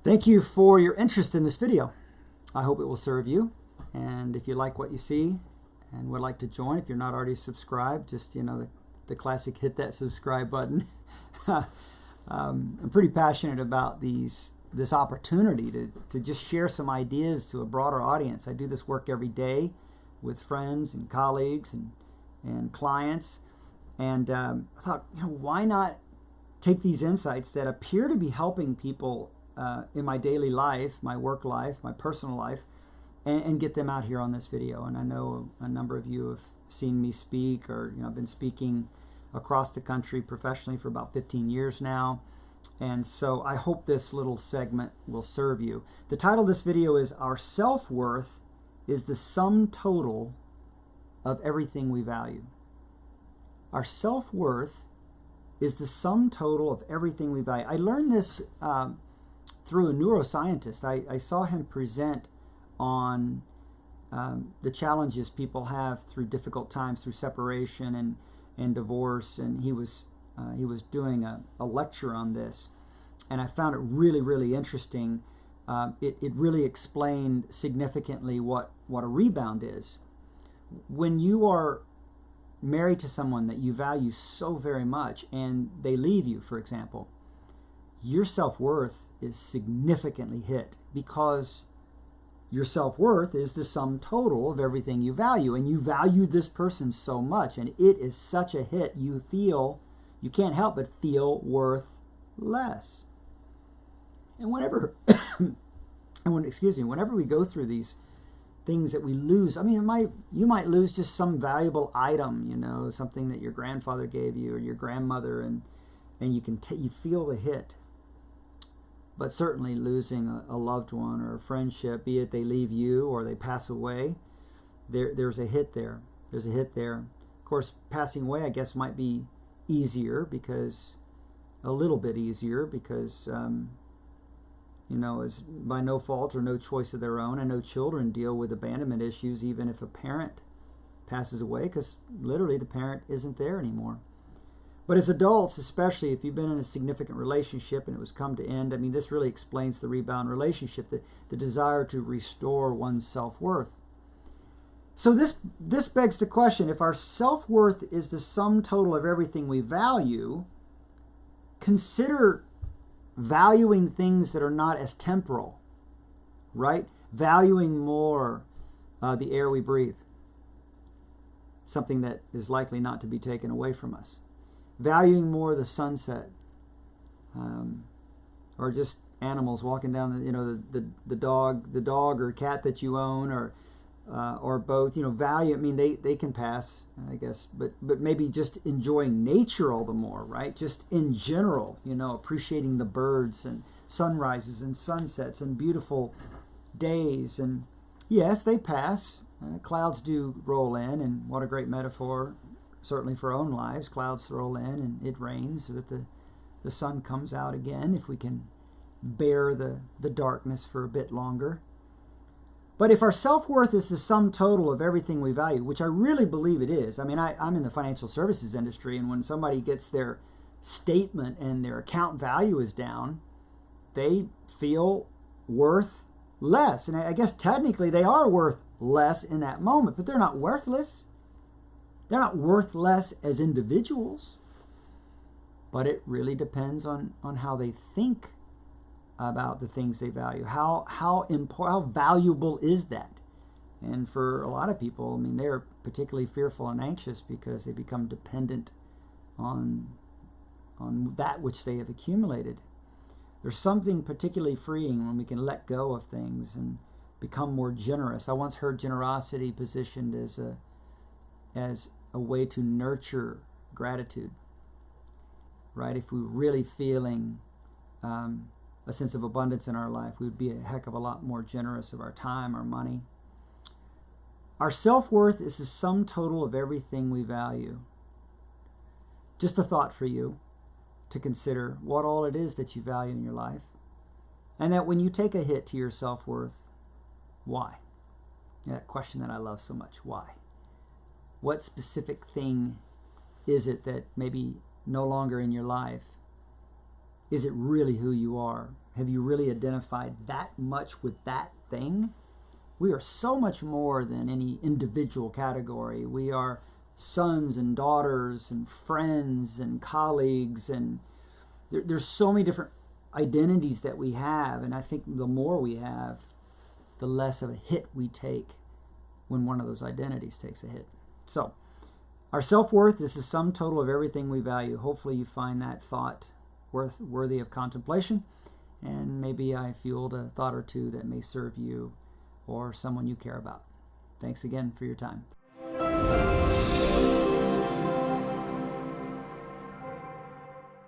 Thank you for your interest in this video. I hope it will serve you. And if you like what you see and would like to join, if you're not already subscribed, just, the classic hit that subscribe button. I'm pretty passionate about this opportunity to just share some ideas to a broader audience. I do this work every day with friends and colleagues and clients. And I thought, why not take these insights that appear to be helping people in my daily life, my work life, my personal life, and get them out here on this video. And I know a number of you have seen me speak, or I've been speaking across the country professionally for about 15 years now. And so I hope this little segment will serve you. The title of this video is Our Self-Worth is the Sum Total of Everything We Value. Our self-worth is the sum total of everything we value. I learned this through a neuroscientist. I saw him present on the challenges people have through difficult times, through separation and divorce, and he was doing a lecture on this, and I found it really, really interesting. It really explained significantly what a rebound is. When you are married to someone that you value so very much and they leave you, for example, your self-worth is significantly hit, because your self-worth is the sum total of everything you value, and you value this person so much, and it is such a hit. You can't help but feel worth less. And whenever we go through these things that we lose, you might lose just some valuable item, something that your grandfather gave you or your grandmother, and you feel the hit. But certainly losing a loved one or a friendship, be it they leave you or they pass away, there's a hit there. There's a hit there. Of course, passing away, I guess, might be easier, because a little bit easier, because is by no fault or no choice of their own. I know children deal with abandonment issues even if a parent passes away, because literally the parent isn't there anymore. But as adults, especially if you've been in a significant relationship and it was come to end, this really explains the rebound relationship, the desire to restore one's self-worth. So this begs the question: if our self-worth is the sum total of everything we value, consider valuing things that are not as temporal, right? Valuing more the air we breathe, something that is likely not to be taken away from us. Valuing more the sunset, or just animals walking down the dog or cat that you own, or both. Value. They can pass, I guess, but maybe just enjoying nature all the more, right? Just in general, appreciating the birds and sunrises and sunsets and beautiful days. And yes, they pass. Clouds do roll in, and what a great metaphor, certainly for our own lives. Clouds roll in and it rains, but the sun comes out again if we can bear the darkness for a bit longer. But if our self-worth is the sum total of everything we value, which I really believe it is. I'm in the financial services industry, and when somebody gets their statement and their account value is down, they feel worth less. And I guess technically they are worth less in that moment, but they're not worthless. They're not worth less as individuals, but it really depends on how they think about the things they value. How valuable is that? And for a lot of people, they're particularly fearful and anxious because they become dependent on that which they have accumulated. There's something particularly freeing when we can let go of things and become more generous. I once heard generosity positioned as a way to nurture gratitude, right? If we're really feeling a sense of abundance in our life, we would be a heck of a lot more generous of our time, our money. Our self-worth is the sum total of everything we value. Just a thought for you to consider what all it is that you value in your life, and that when you take a hit to your self-worth, why? That question that I love so much, why? What specific thing is it that maybe no longer in your life? Is it really who you are? Have you really identified that much with that thing? We are so much more than any individual category. We are sons and daughters and friends and colleagues, and there's so many different identities that we have, and I think the more we have, the less of a hit we take when one of those identities takes a hit. So our self-worth is the sum total of everything we value. Hopefully you find that thought worthy of contemplation, and maybe I fueled a thought or two that may serve you or someone you care about. Thanks again for your time.